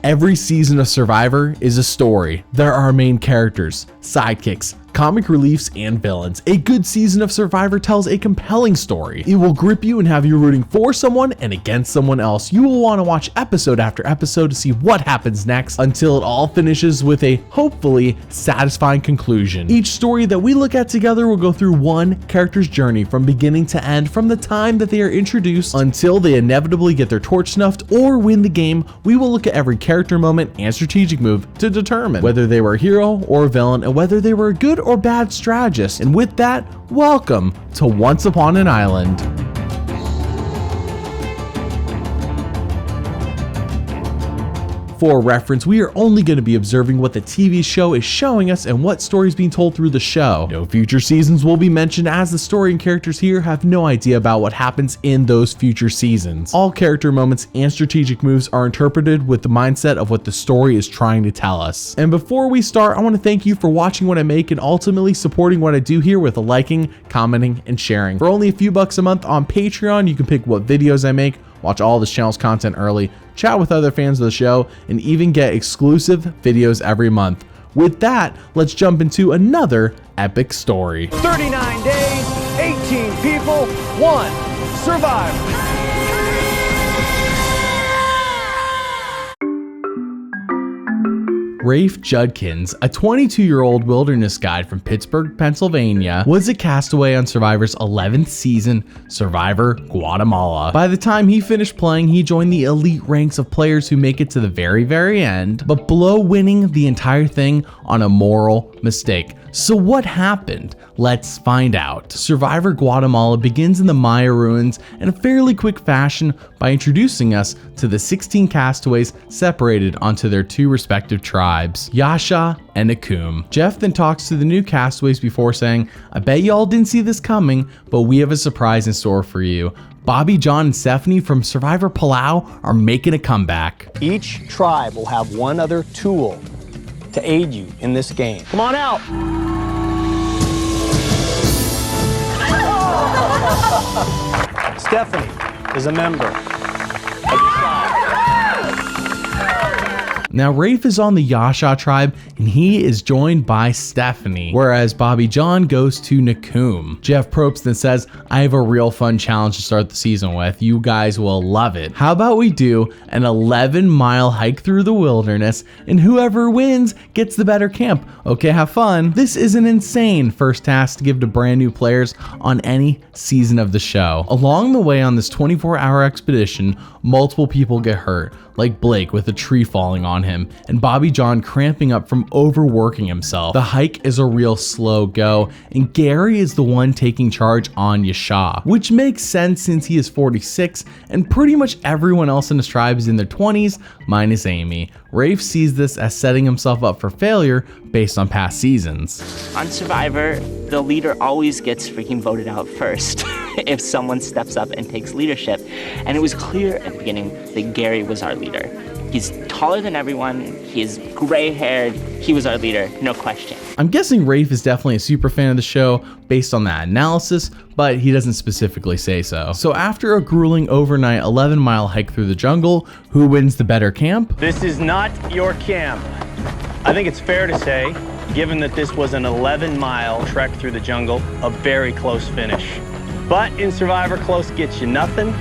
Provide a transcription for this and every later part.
Every season of Survivor is a story. There are main characters, sidekicks, comic reliefs, and villains. A good season of Survivor tells a compelling story. It will grip you and have you rooting for someone and against someone else. You will want to watch episode after episode to see what happens next until it all finishes with a hopefully satisfying conclusion. Each story that we look at together will go through one character's journey from beginning to end, from the time that they are introduced until they inevitably get their torch snuffed or win the game. We will look at every character moment and strategic move to determine whether they were a hero or a villain and whether they were a good or bad strategist. And with that, welcome to Once Upon an Island. For reference, we are only going to be observing what the TV show is showing us and what story is being told through the show. No future seasons will be mentioned, as the story and characters here have no idea about what happens in those future seasons. All character moments and strategic moves are interpreted with the mindset of what the story is trying to tell us. And before we start, I want to thank you for watching what I make and ultimately supporting what I do here with liking, commenting, and sharing. For only a few bucks a month on Patreon, you can pick what videos I make, watch all this channel's content early, chat with other fans of the show, and even get exclusive videos every month. With that, let's jump into another epic story. 39 days, 18 people, 1 survivor. Rafe Judkins, a 22-year-old wilderness guide from Pittsburgh, Pennsylvania, was a castaway on Survivor's 11th season, Survivor Guatemala. By the time he finished playing, he joined the elite ranks of players who make it to the very end, but blow winning the entire thing on a moral mistake. So what happened? Let's find out. Survivor Guatemala begins in the Maya ruins in a fairly quick fashion by introducing us to the 16 castaways separated onto their two respective tribes, Yasha and Nakum. Jeff then talks to the new castaways before saying, "I bet y'all didn't see this coming, but we have a surprise in store for you. Bobby, John, and Stephanie from Survivor Palau are making a comeback." Each tribe will have one other tool to aid you in this game. Come on out. Stephanie is a member. Now, Rafe is on the Yasha tribe and he is joined by Stephanie, whereas Bobby John goes to Nakum. Jeff Probst then says, "I have a real fun challenge to start the season with. You guys will love it. How about we do an 11-mile hike through the wilderness and whoever wins gets the better camp. Okay, have fun." This is an insane first task to give to brand new players on any season of the show. Along the way on this 24-hour expedition, multiple people get hurt, like Blake with a tree falling on him and Bobby John cramping up from overworking himself. The hike is a real slow go and Gary is the one taking charge on Yasha, which makes sense since he is 46 and pretty much everyone else in his tribe is in their 20s minus Amy. Rafe sees this as setting himself up for failure based on past seasons. On Survivor, the leader always gets freaking voted out first if someone steps up and takes leadership. And it was clear at the beginning that Gary was our leader. He's taller than everyone, he's gray-haired, he was our leader, no question. I'm guessing Rafe is definitely a super fan of the show based on that analysis, but he doesn't specifically say so. So after a grueling overnight 11-mile hike through the jungle, who wins the better camp? This is not your camp. I think it's fair to say, given that this was an 11-mile trek through the jungle, a very close finish. But in Survivor, close gets you nothing.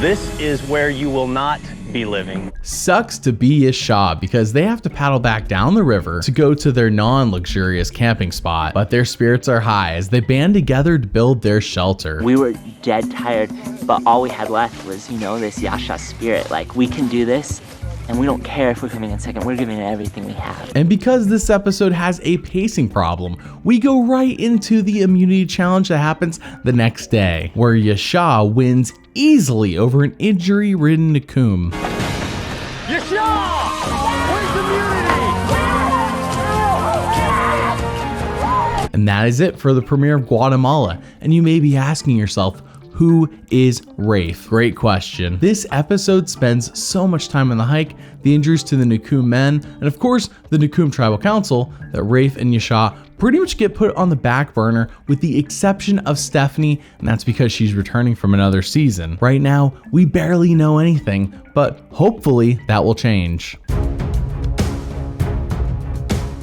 This is where you will not be living. Sucks to be Yasha because they have to paddle back down the river to go to their non-luxurious camping spot, but their spirits are high as they band together to build their shelter. We were dead tired, but all we had left was, this Yasha spirit. Like, we can do this. And we don't care if we're coming in second, we're giving it everything we have. And because this episode has a pacing problem, we go right into the immunity challenge that happens the next day, where Yasha wins easily over an injury-ridden Nakum. Yasha! Where's immunity? And that is it for the premiere of Guatemala. And you may be asking yourself, who is Rafe? Great question. This episode spends so much time on the hike, the injuries to the Nakum men, and of course the Nakum Tribal Council that Rafe and Yasha pretty much get put on the back burner with the exception of Stephanie, and that's because she's returning from another season. Right now, we barely know anything, but hopefully that will change.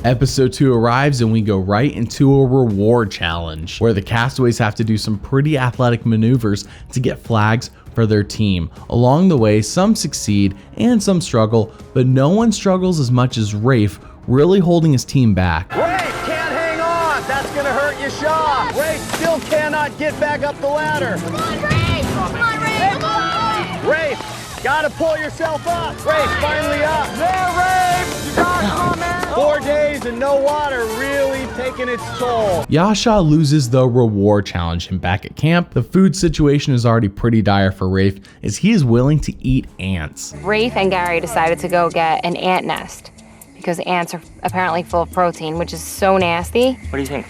Episode 2 arrives and we go right into a reward challenge where the castaways have to do some pretty athletic maneuvers to get flags for their team. Along the way, some succeed and some struggle, but no one struggles as much as Rafe, really holding his team back. Rafe can't hang on. That's going to hurt your shot. Rafe still cannot get back up the ladder. Come on, Rafe! Come on, Rafe! Come on! Rafe, got to pull yourself up. Rafe, finally up. There, Rafe! You got it, come on, man! 4 days and no water really taking its toll. Yasha loses the reward challenge, and back at camp, the food situation is already pretty dire for Rafe as he is willing to eat ants. Rafe and Gary decided to go get an ant nest because ants are apparently full of protein, which is so nasty. What do you think?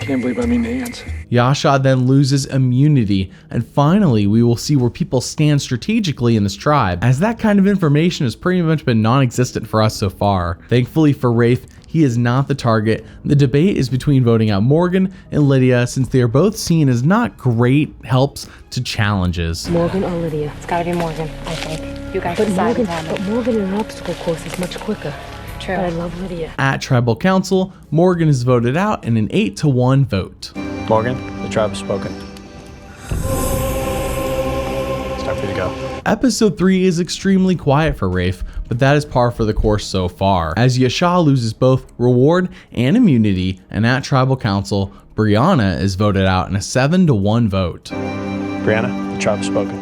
Can't believe I mean the ants. Yasha then loses immunity, and finally we will see where people stand strategically in this tribe, as that kind of information has pretty much been non-existent for us so far. Thankfully for Rafe, he is not the target. The debate is between voting out Morgan and Lydia, since they are both seen as not great helps to challenges. Morgan or Lydia? It's gotta be Morgan, I think. You guys But decide Morgan, and tell me. but Morgan in an obstacle course is much quicker. True. But I love Lydia. At Tribal Council, Morgan is voted out in an 8-1 vote. Morgan, the tribe has spoken. It's time for you to go. Episode 3 is extremely quiet for Rafe, but that is par for the course so far, as Yasha loses both reward and immunity, and at Tribal Council, Brianna is voted out in a 7-1 vote. Brianna, the tribe has spoken.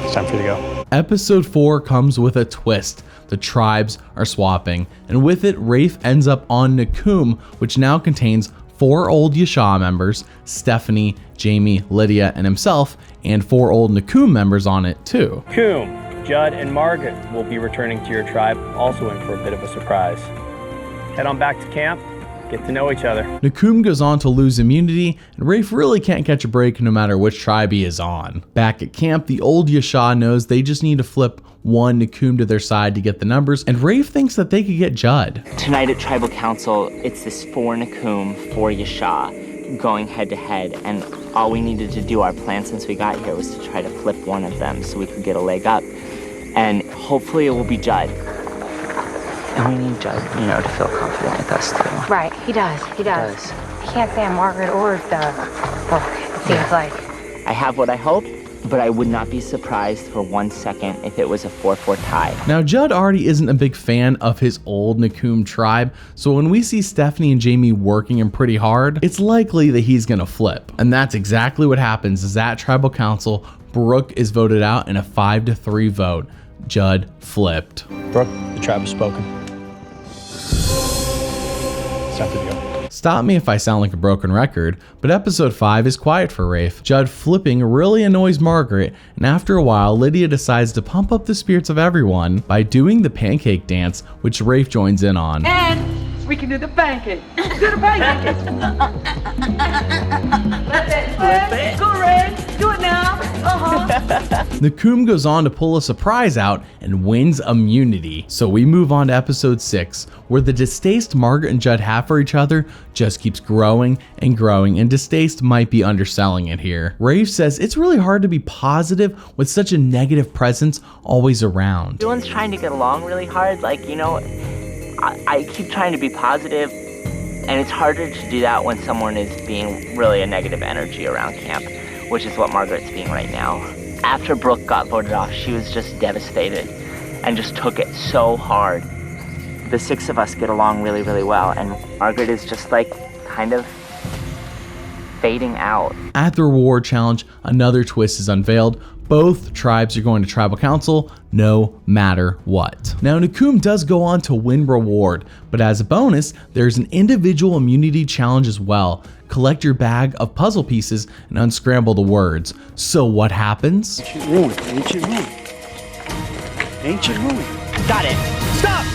It's time for you to go. Episode 4 comes with a twist. The tribes are swapping, and with it, Rafe ends up on Nakum, which now contains 4 old Yasha members, Stephanie, Jamie, Lydia, and himself, and 4 old Nakum members on it too. Coom, Judd, and Margaret will be returning to your tribe, also in for a bit of a surprise. Head on back to camp, get to know each other. Nakum goes on to lose immunity, and Rafe really can't catch a break no matter which tribe he is on. Back at camp, the old Yasha knows they just need to flip one Nakum to their side to get the numbers, and Rafe thinks that they could get Judd. Tonight at Tribal Council, it's this 4 Nakum, 4 Yasha going head to head, and all we needed to do, our plan since we got here, was to try to flip one of them so we could get a leg up, and hopefully it will be Judd. And we need Judd, to feel confident with us too. Right, he does. He can't stand Margaret or the book, it seems like. I have what I hope, but I would not be surprised for 1 second if it was a 4-4 tie. Now, Judd already isn't a big fan of his old Nakum tribe, so when we see Stephanie and Jamie working him pretty hard, it's likely that he's gonna flip. And that's exactly what happens, is at Tribal Council, Brooke is voted out in a 5-3 vote. Judd flipped. Brooke, the tribe has spoken. It's time for you to go. Stop me if I sound like a broken record, but episode 5 is quiet for Rafe. Judd flipping really annoys Margaret, and after a while, Lydia decides to pump up the spirits of everyone by doing the pancake dance, which Rafe joins in on. And we can do the pancake. Do the pancake. Flip it. Go, Red. Do it now. Nakum goes on to pull a surprise out and wins immunity. So we move on to episode 6, where the distaste Margaret and Judd have for each other just keeps growing and growing, and distaste might be underselling it here. Rafe says it's really hard to be positive with such a negative presence always around. Everyone's trying to get along really hard, I keep trying to be positive, and it's harder to do that when someone is being really a negative energy around camp, which is what Margaret's being right now. After Brooke got voted off, she was just devastated and just took it so hard. The 6 of us get along really, really well, and Margaret is just kind of fading out. At the reward challenge, another twist is unveiled. Both tribes are going to Tribal Council no matter what. Now, Nakum does go on to win reward, but as a bonus, there's an individual immunity challenge as well. Collect your bag of puzzle pieces and unscramble the words. So what happens? Ancient ruin, ancient ruin. Ancient ruin. Got it. Stop!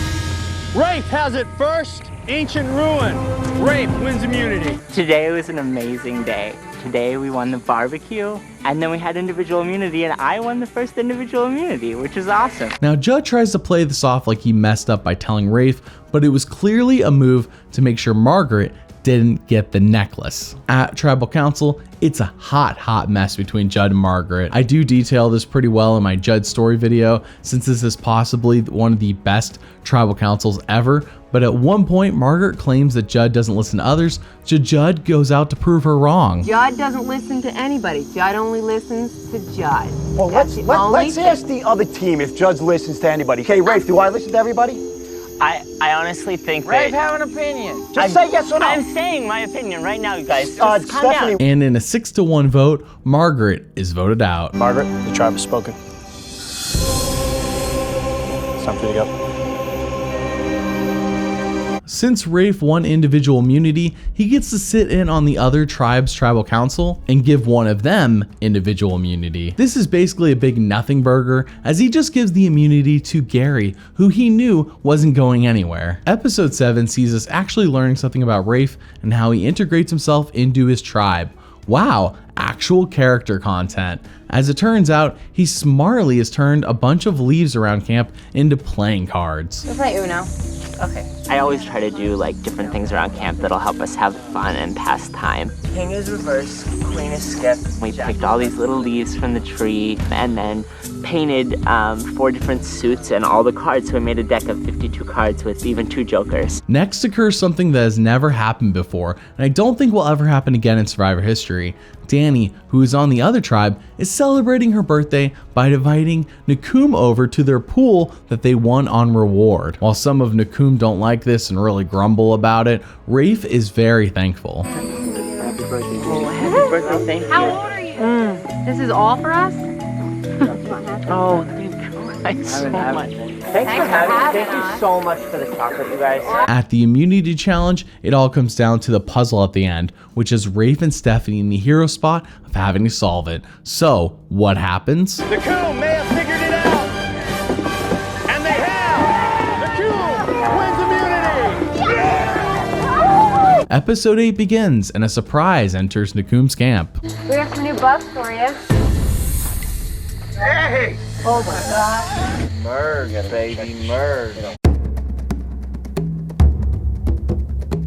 Rafe has it first. Ancient ruin. Rafe wins immunity. Today was an amazing day. today we won the barbecue, and then we had individual immunity, and I won the first individual immunity, which is awesome. Now, Judd tries to play this off like he messed up by telling Rafe, but it was clearly a move to make sure Margaret didn't get the necklace. At Tribal Council, it's a hot mess between Judd and Margaret. I do detail this pretty well in my Judd story video, since this is possibly one of the best Tribal Councils ever, but at one point, Margaret claims that Judd doesn't listen to others, so Judd goes out to prove her wrong. Judd doesn't listen to anybody. Judd only listens to Judd. Well, let's ask the other team if Judd listens to anybody. Okay, Rafe, do I listen to everybody? I honestly think Rafe, that... have an opinion. Just say yes or no. I'm saying my opinion right now, you guys. Just calm down. Stephanie. And in a 6-1 vote, Margaret is voted out. Margaret, the tribe has spoken. It's time for you to go. Since Rafe won individual immunity, he gets to sit in on the other tribe's tribal council and give one of them individual immunity. This is basically a big nothing burger, as he just gives the immunity to Gary, who he knew wasn't going anywhere. Episode 7 sees us actually learning something about Rafe and how he integrates himself into his tribe. Wow, actual character content. As it turns out, he smartly has turned a bunch of leaves around camp into playing cards. We'll play Uno. Okay. I always try to do like different things around camp that'll help us have fun and pass time. King is reverse, queen is skip. We picked all these little leaves from the tree and then painted 4 different suits and all the cards. So we made a deck of 52 cards with even 2 jokers. Next occurs something that has never happened before, and I don't think will ever happen again in Survivor history. Danny, who is on the other tribe, is celebrating her birthday by inviting Nakum over to their pool that they won on reward. While some of Nakum don't like this and really grumble about it, Rafe is very thankful. Happy birthday. Oh, happy birthday, thank you. How old are you? This is all for us? Oh, thank you guys so much. Thanks for having me. Thank you so much for the chocolate, you guys. At the immunity challenge, it all comes down to the puzzle at the end, which is Rafe and Stephanie in the hero spot of having to solve it. So, what happens? The coup may have figured it out. And they have. The coup wins immunity. Yeah! Episode 8 begins, and a surprise enters Nakum's camp. We have some new buffs for you. Hey! Oh my God. Merge, baby, merge.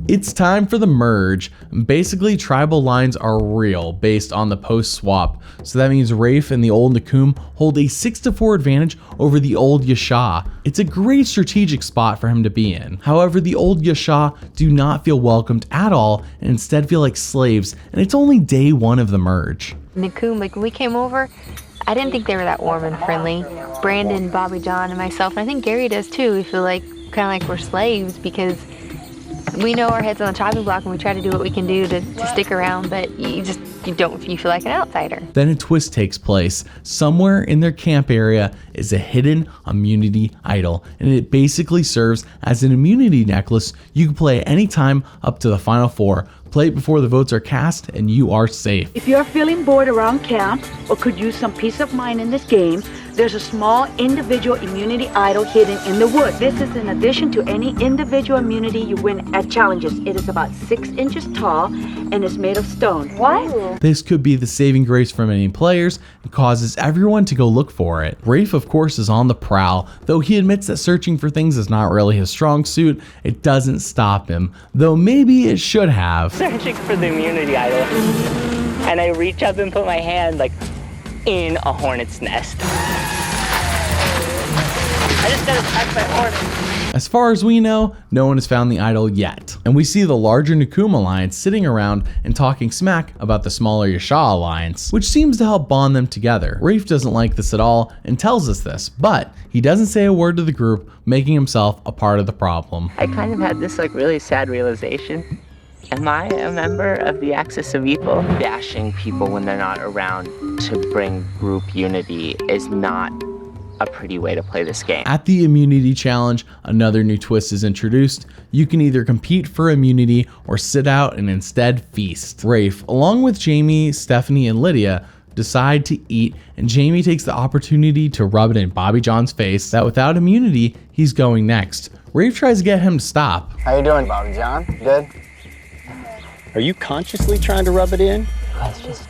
It's time for the merge. Basically, tribal lines are real based on the post swap. So that means Rafe and the old Nakum hold a 6-4 advantage over the old Yasha. It's a great strategic spot for him to be in. However, the old Yasha do not feel welcomed at all and instead feel like slaves, and it's only day 1 of the merge. Nakum, like when we came over, I didn't think they were that warm and friendly. Brandon, Bobby John, and myself, and I think Gary does too, we feel like kind of like we're slaves because we know our heads on the chopping block and we try to do what we can do to stick around, but you feel like an outsider. Then a twist takes place. Somewhere in their camp area is a hidden immunity idol, and it basically serves as an immunity necklace you can play at any time up to the final 4. Play it before the votes are cast and you are safe. If you're feeling bored around camp or could use some peace of mind in this game, there's a small individual immunity idol hidden in the wood. This is in addition to any individual immunity you win at challenges. It is about 6 inches tall and is made of stone. What? This could be the saving grace for many players and causes everyone to go look for it. Rafe, of course, is on the prowl. Though he admits that searching for things is not really his strong suit, it doesn't stop him, though maybe it should have. Searching for the immunity idol, and I reach up and put my hand like in a hornet's nest. I just got attacked by hornets. As far as we know, no one has found the idol yet. And we see the larger Nakum alliance sitting around and talking smack about the smaller Yasha alliance, which seems to help bond them together. Rafe doesn't like this at all and tells us this, but he doesn't say a word to the group, making himself a part of the problem. I kind of had this like really sad realization. Am I a member of the axis of evil? Bashing people when they're not around to bring group unity is not a pretty way to play this game. At the immunity challenge, another new twist is introduced. You can either compete for immunity or sit out and instead feast. Rafe, along with Jamie, Stephanie, and Lydia, decide to eat, and Jamie takes the opportunity to rub it in Bobby John's face that without immunity, he's going next. Rafe tries to get him to stop. How you doing, Bobby John? Good? Are you consciously trying to rub it in? Guys, let's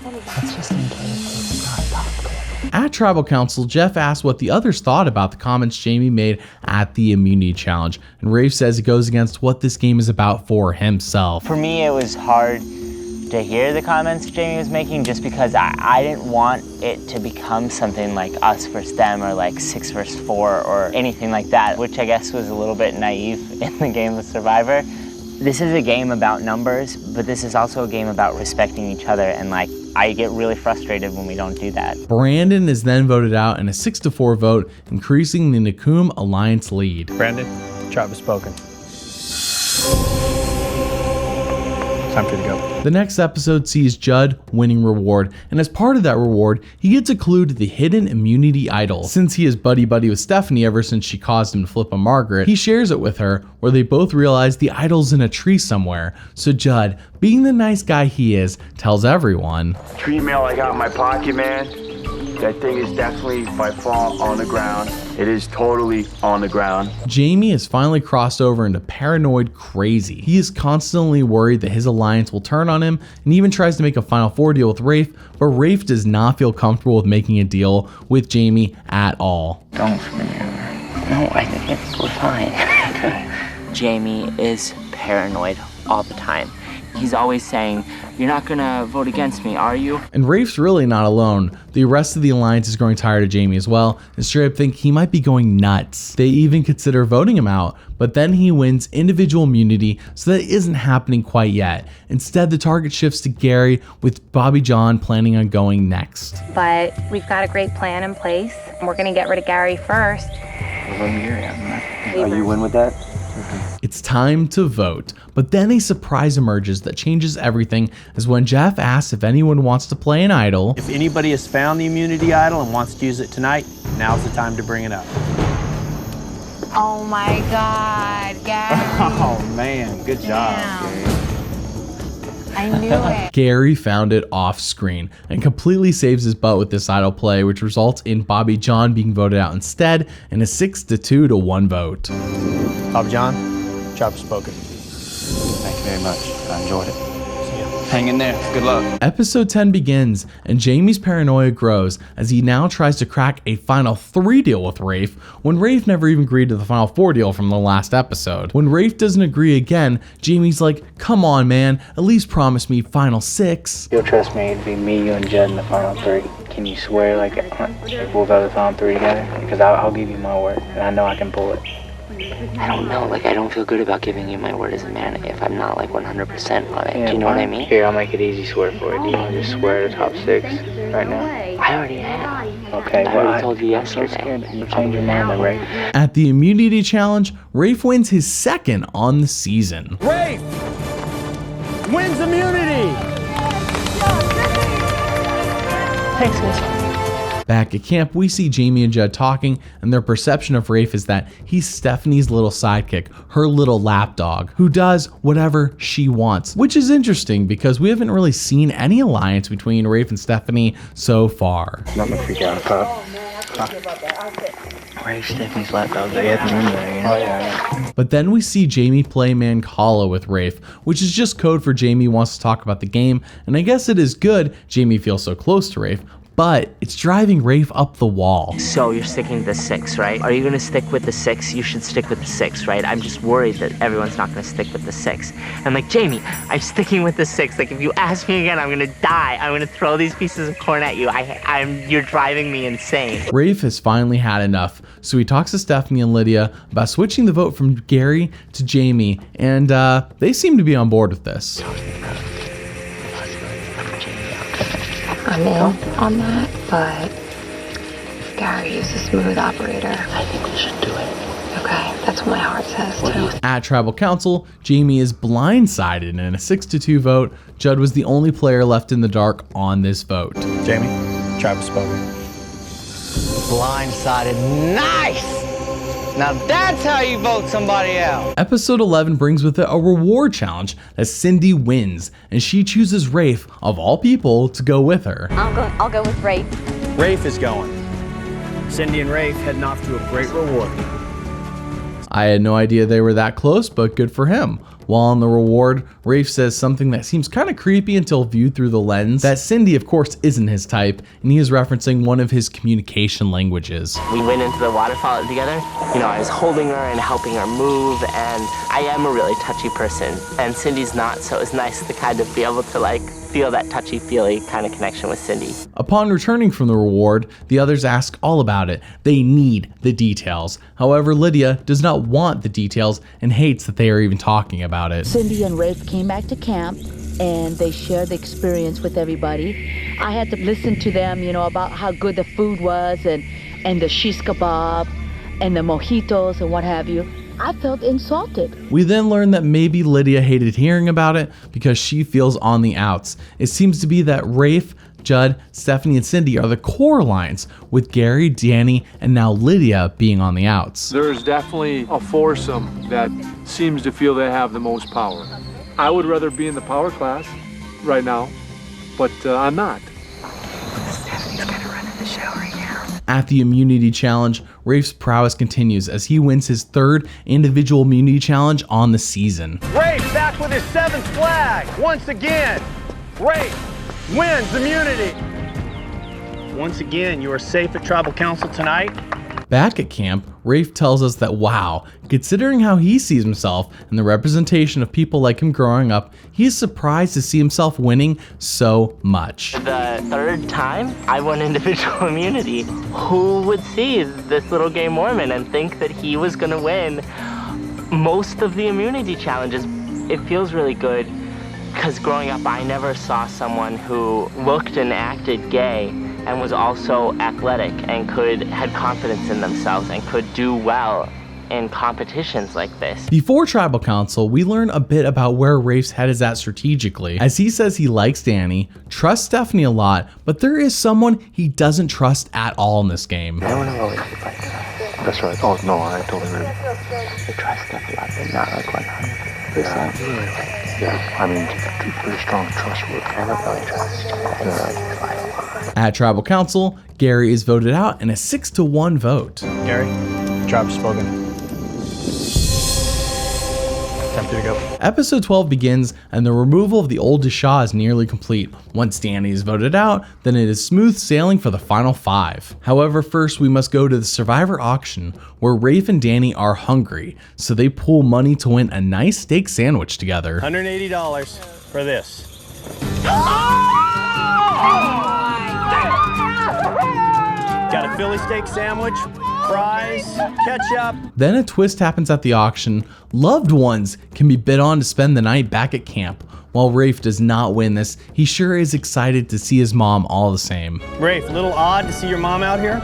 just enjoy this. Let's not talk. At Tribal Council, Jeff asks what the others thought about the comments Jamie made at the immunity challenge, and Rafe says it goes against what this game is about for himself. For me, it was hard to hear the comments Jamie was making just because I didn't want it to become something like us versus them or like 6 versus 4 or anything like that, which I guess was a little bit naive in the game of Survivor. This is a game about numbers, but this is also a game about respecting each other, and like I get really frustrated when we don't do that. Brandon is then voted out in a 6-4 vote, increasing the Nakum Alliance lead. Brandon, tribe has spoken. Time for you to go. The next episode sees Judd winning reward, and as part of that reward, he gets a clue to the hidden immunity idol. Since he is buddy-buddy with Stephanie ever since she caused him to flip a Margaret, he shares it with her, where they both realize the idol's in a tree somewhere. So Judd, being the nice guy he is, tells everyone, Tree mail I got in my pocket, man. That thing is definitely by far on the ground. It is totally on the ground. Jamie has finally crossed over into paranoid crazy. He is constantly worried that his alliance will turn on him and even tries to make a Final Four deal with Rafe, but Rafe does not feel comfortable with making a deal with Jamie at all. Don't for me. No, I think we're fine. Jamie is paranoid all the time. He's always saying, "You're not gonna vote against me, are you?" And Rafe's really not alone. The rest of the alliance is growing tired of Jamie as well, and straight up think he might be going nuts. They even consider voting him out, but then he wins individual immunity, so that isn't happening quite yet. Instead, the target shifts to Gary, with Bobby John planning on going next. But we've got a great plan in place. We're gonna get rid of Gary first. Are you in with that? It's time to vote, but then a surprise emerges that changes everything, as when Jeff asks if anyone wants to play an idol. If anybody has found the immunity idol and wants to use it tonight, now's the time to bring it up. Oh my God, Gary. Oh man, good job, Gary. I knew it. Gary found it off screen and completely saves his butt with this idol play, which results in Bobby John being voted out instead in a 6-2 to 1 vote. Bob John, tribe has spoken. Thank you very much. I enjoyed it. Hang in there. Good luck. Episode 10 begins, and Jamie's paranoia grows as he now tries to crack a Final 3 deal with Rafe, when Rafe never even agreed to the Final 4 deal from the last episode. When Rafe doesn't agree again, Jamie's like, "Come on, man, at least promise me Final 6. You'll trust me, it'd be me, you, and Judd in the Final 3. Can you swear like we'll go to the Final 3 together? Because I'll give you my word, and I know I can pull it. I don't know, like I don't feel good about giving you my word as a man if I'm not like 100% on it. Yeah, do you know what I mean? Here, I'll make it easy swear for you. Do you want to just swear to top 6 right now? I already have. Okay, I well, already told you I'm so yesterday. scared that you change your mind though, Rafe. At the immunity challenge, Rafe wins his second on the season. Rafe wins immunity. Thanks, guys. Back at camp, we see Jamie and Judd talking, and their perception of Rafe is that he's Stephanie's little sidekick, her little lapdog, who does whatever she wants, which is interesting because we haven't really seen any alliance between Rafe and Stephanie so far. Not gonna freak out, Pop. Rafe, Stephanie's lapdog, they had them in there, you know? Oh, yeah. But then we see Jamie play Mancala with Rafe, which is just code for Jamie wants to talk about the game, and I guess it is good Jamie feels so close to Rafe, but it's driving Rafe up the wall. So you're sticking to the 6, right? Are you gonna stick with the 6? You should stick with the 6, right? I'm just worried that everyone's not gonna stick with the 6. I'm like, Jamie, I'm sticking with the 6. Like, if you ask me again, I'm gonna die. I'm gonna throw these pieces of corn at you. You're driving me insane. Rafe has finally had enough, so he talks to Stephanie and Lydia about switching the vote from Gary to Jamie, and they seem to be on board with this. I'm in on that, but Gary is a smooth operator. I think we should do it. Okay, that's what my heart says too. At Tribal Council, Jamie is blindsided in a 6-2 vote. Judd was the only player left in the dark on this vote. Jamie, tribe has spoken. Blindsided. Nice! Now that's how you vote somebody out. Episode 11 brings with it a reward challenge as Cindy wins, and she chooses Rafe, of all people, to go with her. I'll go with Rafe. Rafe is going. Cindy and Rafe heading off to a great reward. I had no idea they were that close, but good for him. While on the reward, Rafe says something that seems kind of creepy until viewed through the lens that Cindy, of course, isn't his type, and he is referencing one of his communication languages. We went into the waterfall together. You know, I was holding her and helping her move, and I am a really touchy person, and Cindy's not, so it's nice to kind of be able to like feel that touchy-feely kind of connection with Cindy. Upon returning from the reward, the others ask all about it. They need the details. However, Lydia does not want the details and hates that they are even talking about it. Cindy and Rafe came back to camp and they shared the experience with everybody. I had to listen to them, you know, about how good the food was and the shish kebab and the mojitos and what have you. I felt insulted. We then learn that maybe Lydia hated hearing about it because she feels on the outs. It seems to be that Rafe, Judd, Stephanie, and Cindy are the core alliance, with Gary, Danny, and now Lydia being on the outs. There's definitely a foursome that seems to feel they have the most power. I would rather be in the power class right now, but I'm not. Stephanie's gonna run in the show right now. At the immunity challenge, Rafe's prowess continues as he wins his third individual immunity challenge on the season. Rafe back with his 7th flag. Once again, Rafe wins immunity. Once again, you are safe at Tribal Council tonight. Back at camp, Rafe tells us that wow, considering how he sees himself and the representation of people like him growing up, he is surprised to see himself winning so much. The third time I won individual immunity. Who would see this little gay Mormon and think that he was gonna win most of the immunity challenges? It feels really good because growing up I never saw someone who looked and acted gay and was also athletic and had confidence in themselves and could do well in competitions like this. Before Tribal Council, we learn a bit about where Rafe's head is at strategically, as he says he likes Danny, trusts Stephanie a lot, but there is someone he doesn't trust at all in this game. I don't know always like that. That's right. Oh, no, I totally agree. I trust Steph a lot, but not like 100%. Yeah, I mean, pretty strong trustworthy. I don't really trust. At Tribal Council, Gary is voted out in a 6-1 vote. Gary, tribe spoken. Time to go. Episode 12 begins, and the removal of the old Deshaw is nearly complete. Once Danny is voted out, then it is smooth sailing for the final 5. However, first we must go to the Survivor auction, where Rafe and Danny are hungry, so they pool money to win a nice steak sandwich together. $180 for this. Got a Philly steak sandwich, fries, ketchup. Then a twist happens at the auction. Loved ones can be bid on to spend the night back at camp. While Rafe does not win this, he sure is excited to see his mom all the same. Rafe, a little odd to see your mom out here?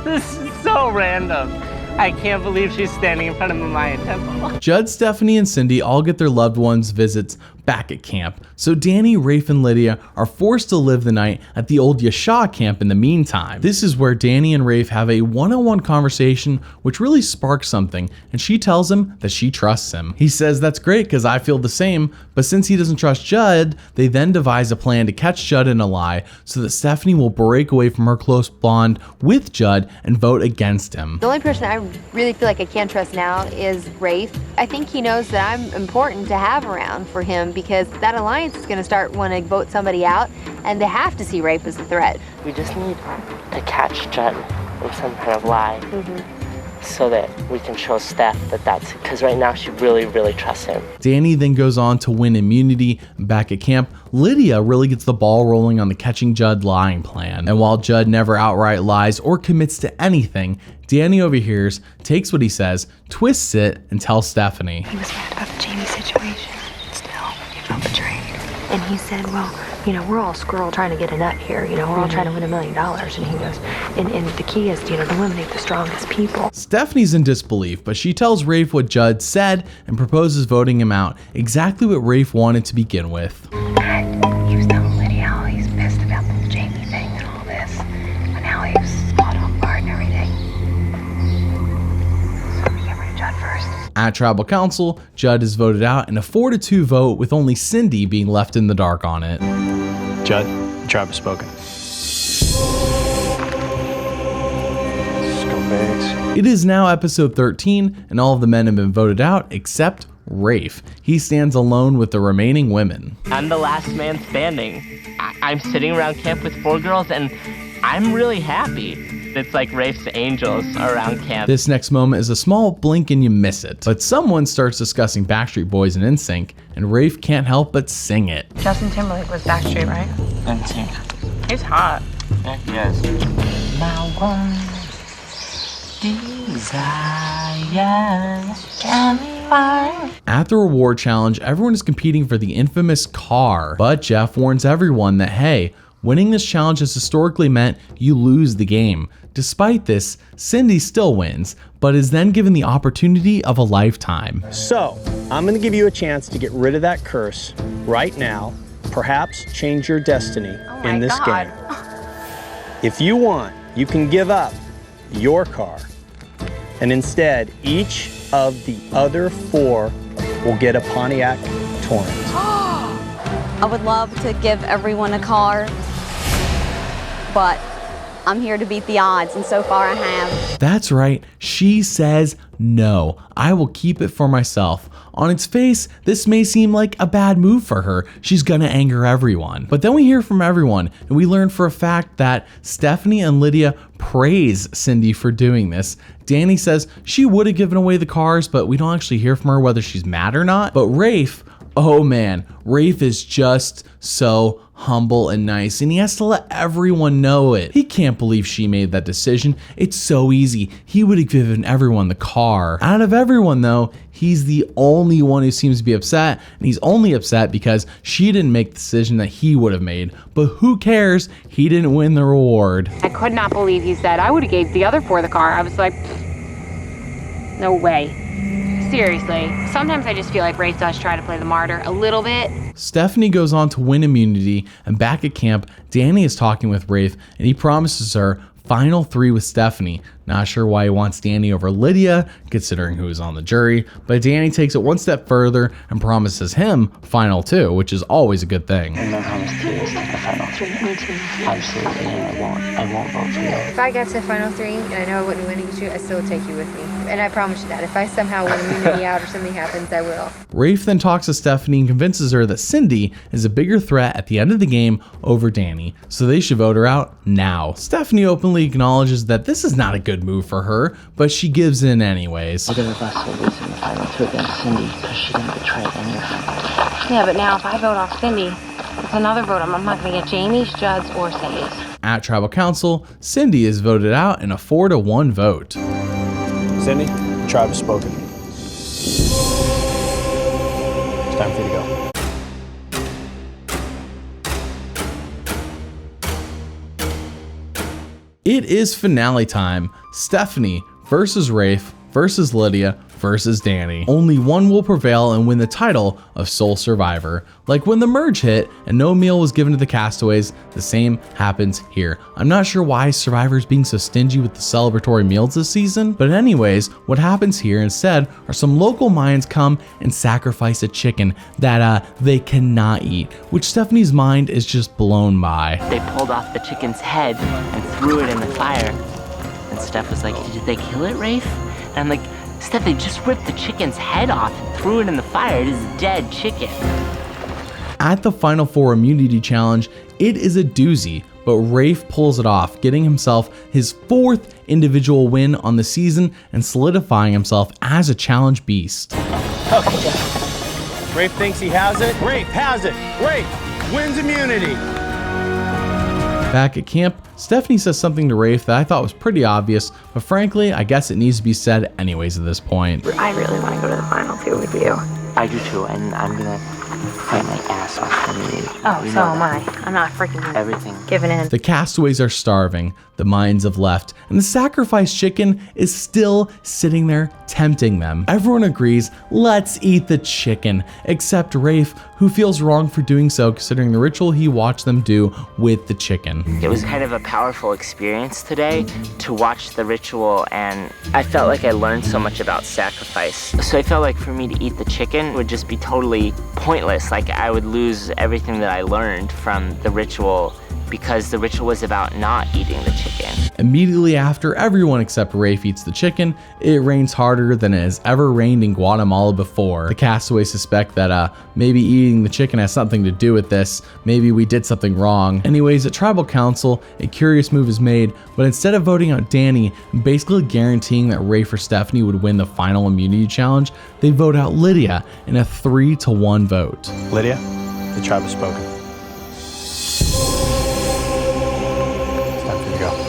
This is so random. I can't believe she's standing in front of the Mayan temple. Judd, Stephanie, and Cindy all get their loved ones' visits back at camp, so Danny, Rafe, and Lydia are forced to live the night at the old Yasha camp in the meantime. This is where Danny and Rafe have a one-on-one conversation which really sparks something, and she tells him that she trusts him. He says that's great because I feel the same, but since he doesn't trust Judd, they then devise a plan to catch Judd in a lie so that Stephanie will break away from her close bond with Judd and vote against him. The only person I really feel like I can trust now is Rafe. I think he knows that I'm important to have around for him because that alliance is going to start wanting to vote somebody out, and they have to see Rafe as a threat. We just need to catch Judd in some kind of lie so that we can show Steph that that's, because right now she really, really trusts him. Danny then goes on to win immunity back at camp. Lydia really gets the ball rolling on the catching Judd lying plan. And while Judd never outright lies or commits to anything, Danny overhears, takes what he says, twists it, and tells Stephanie. He was mad about the Jamie situation. Still, he felt betrayed. And he said, well, you know, we're all squirrel trying to get a nut here. You know, we're all trying to win $1 million. And he goes, and the key is, you know, to eliminate the strongest people. Stephanie's in disbelief, but she tells Rafe what Judd said and proposes voting him out, exactly what Rafe wanted to begin with. He was telling Lydia how he's pissed about the Jamie thing and all this, and how he was caught off guard and everything. So we get rid of Judd first. At Tribal Council, Judd is voted out in a 4-2 vote, with only Cindy being left in the dark on it. Judd, the tribe has spoken. Scumbags. It is now episode 13, and all of the men have been voted out except Rafe. He stands alone with the remaining women. I'm the last man standing. I'm sitting around camp with 4 girls, and I'm really happy. It's like Rafe's angels around camp. This next moment is a small blink and you miss it. But someone starts discussing Backstreet Boys and NSYNC, and Rafe can't help but sing it. Justin Timberlake was Backstreet, right? NSYNC. He's hot. Yeah, he is. My one desire, tell me why. At the reward challenge, everyone is competing for the infamous car, but Jeff warns everyone that, hey, winning this challenge has historically meant you lose the game. Despite this, Cindy still wins, but is then given the opportunity of a lifetime. So, I'm going to give you a chance to get rid of that curse right now, perhaps change your destiny in this game. If you want, you can give up your car, and instead, each of the other 4 will get a Pontiac Torrent. I would love to give everyone a car, but I'm here to beat the odds, and so far I have. That's right, she says no. I will keep it for myself. On its face, this may seem like a bad move for her. She's gonna anger everyone. But then we hear from everyone, and we learn for a fact that Stephanie and Lydia praise Cindy for doing this. Danny says she would have given away the cars, but we don't actually hear from her whether she's mad or not. But Rafe, oh man, Rafe is just so humble and nice, and he has to let everyone know it. He can't believe she made that decision. It's so easy. He would have given everyone the car. Out of everyone though, he's the only one who seems to be upset, and he's only upset because she didn't make the decision that he would have made. But who cares? He didn't win the reward. I could not believe he said I would have gave the other 4 the car. I was like, no way. Seriously, sometimes I just feel like Rafe does try to play the martyr a little bit. Stephanie goes on to win immunity, and back at camp, Danny is talking with Rafe, and he promises her final 3 with Stephanie. Not sure why he wants Danny over Lydia, considering who is on the jury, but Danny takes it one step further and promises him final 2, which is always a good thing. And then promise to is the final 3. Me too. Absolutely, I won't vote for you. If I got to final 3 and I know I wouldn't win against you, I still would take you with me. And I promise you that. If I somehow win immunity out or something happens, I will. Rafe then talks to Stephanie and convinces her that Cindy is a bigger threat at the end of the game over Danny, so they should vote her out now. Stephanie openly acknowledges that this is not a good move for her, but she gives in anyways. Look at the rest of this in the final 2 against Cindy, because she didn't betray any of them. Yeah, but now if I vote off Cindy, it's another vote. I'm not going to get Jamie's, Judd's, or Cindy's. At Tribal Council, Cindy is voted out in a 4-1 vote. Cindy, the tribe has spoken. It's time for you to go. It is finale time. Stephanie versus Rafe versus Lydia versus Danny. Only one will prevail and win the title of sole survivor. Like when the merge hit and no meal was given to the castaways, the same happens here. I'm not sure why Survivor's being so stingy with the celebratory meals this season, but anyways, what happens here instead are some local Mayans come and sacrifice a chicken that they cannot eat, which Stephanie's mind is just blown by. They pulled off the chicken's head and threw it in the fire. And Steph was like, did they kill it, Rafe? And I'm like, Steph, they just ripped the chicken's head off and threw it in the fire. It is a dead chicken. At the Final 4 immunity challenge, it is a doozy, but Rafe pulls it off, getting himself his 4th individual win on the season and solidifying himself as a challenge beast. Okay. Rafe thinks he has it. Rafe has it. Rafe wins immunity. Back at camp, Stephanie says something to Rafe that I thought was pretty obvious, but frankly, I guess it needs to be said anyways at this point. I really want to go to the final 2 with you. I do too, and I'm gonna fight my ass off for me. Oh, so am I. I'm not freaking everything giving in. The castaways are starving, the Mayans have left, and the sacrificed chicken is still sitting there tempting them. Everyone agrees, let's eat the chicken, except Rafe, who feels wrong for doing so considering the ritual he watched them do with the chicken. It was kind of a powerful experience today to watch the ritual, and I felt like I learned so much about sacrifice. So I felt like for me to eat the chicken would just be totally pointless. Like I would lose everything that I learned from the ritual because the ritual was about not eating the chicken. Immediately after everyone except Rafe eats the chicken, it rains harder than it has ever rained in Guatemala before. The castaways suspect that maybe eating the chicken has something to do with this. Maybe we did something wrong. Anyways, at Tribal Council, a curious move is made, but instead of voting out Danny and basically guaranteeing that Rafe or Stephanie would win the final immunity challenge, they vote out Lydia in a 3-1 vote. Lydia, the tribe has spoken.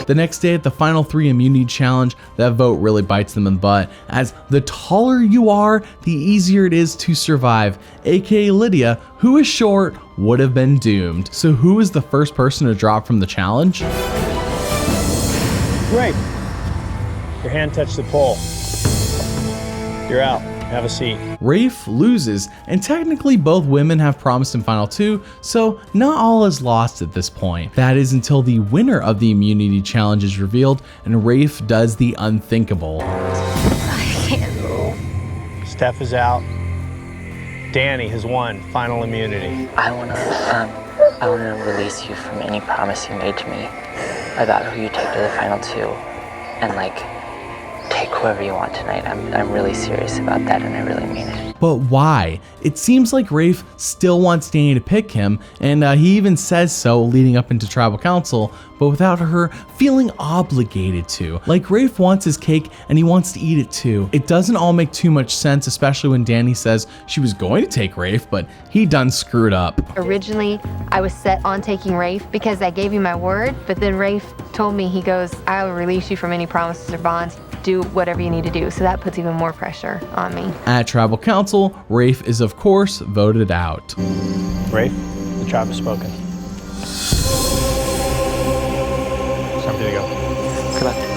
The next day at the final 3 immunity challenge, that vote really bites them in the butt, as the taller you are, the easier it is to survive, aka Lydia, who is short, would have been doomed. So who is the first person to drop from the challenge? Great. Your hand touched the pole. You're out. Have a seat. Rafe loses, and technically both women have promised in final 2, so not all is lost at this point. That is until the winner of the immunity challenge is revealed, and Rafe does the unthinkable. I can't move. Steph is out. Danny has won final immunity. I wanna release you from any promise you made to me about who you take to the final 2, and take whoever you want tonight. I'm really serious about that, and I really mean it. But why? It seems like Rafe still wants Danny to pick him, and he even says so leading up into Tribal Council, but without her feeling obligated to. Like Rafe wants his cake and he wants to eat it too. It doesn't all make too much sense, especially when Danny says she was going to take Rafe, but he done screwed up. Originally, I was set on taking Rafe because I gave you my word, but then Rafe told me, he goes, I will release you from any promises or bonds. Do whatever you need to do. So that puts even more pressure on me. At Tribal Council, Rafe is of course voted out. Rafe, the tribe has spoken. Time for you to go. Good luck, guys.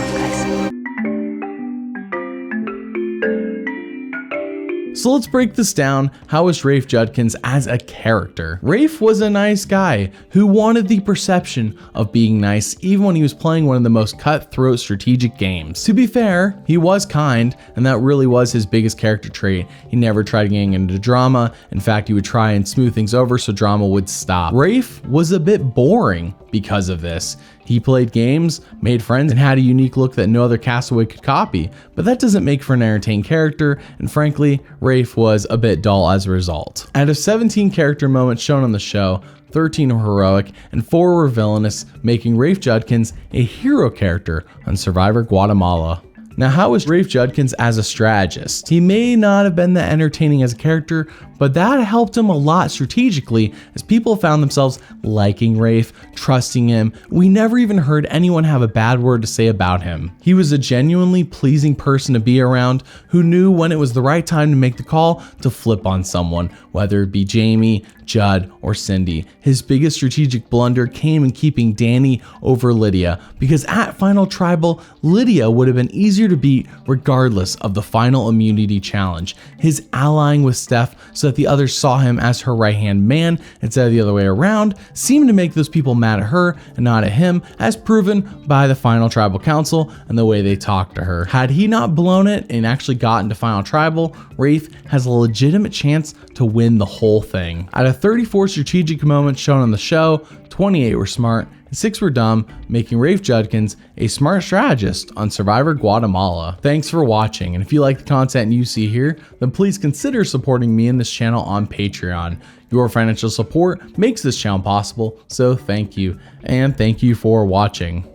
So let's break this down. How is Rafe Judkins as a character? Rafe was a nice guy who wanted the perception of being nice even when he was playing one of the most cutthroat strategic games. To be fair, he was kind, and that really was his biggest character trait. He never tried getting into drama. In fact, he would try and smooth things over so drama would stop. Rafe was a bit boring because of this. He played games, made friends, and had a unique look that no other castaway could copy, but that doesn't make for an entertaining character, and frankly, Rafe was a bit dull as a result. Out of 17 character moments shown on the show, 13 were heroic, and 4 were villainous, making Rafe Judkins a hero character on Survivor Guatemala. Now, how is Rafe Judkins as a strategist? He may not have been that entertaining as a character, but that helped him a lot strategically as people found themselves liking Rafe, trusting him. We never even heard anyone have a bad word to say about him. He was a genuinely pleasing person to be around who knew when it was the right time to make the call to flip on someone, whether it be Jamie, Judd, or Cindy. His biggest strategic blunder came in keeping Danny over Lydia, because at Final Tribal, Lydia would have been easier to beat regardless of the final immunity challenge. His allying with Steph so that the others saw him as her right-hand man instead of the other way around seemed to make those people mad at her and not at him, as proven by the Final Tribal Council and the way they talked to her. Had he not blown it and actually gotten to Final Tribal, Rafe has a legitimate chance to win the whole thing. Out of 34 strategic moments shown on the show, 28 were smart and 6 were dumb, making Rafe Judkins a smart strategist on Survivor Guatemala. Thanks for watching, and if you like the content you see here, then please consider supporting me and this channel on Patreon. Your financial support makes this channel possible, so thank you, and thank you for watching.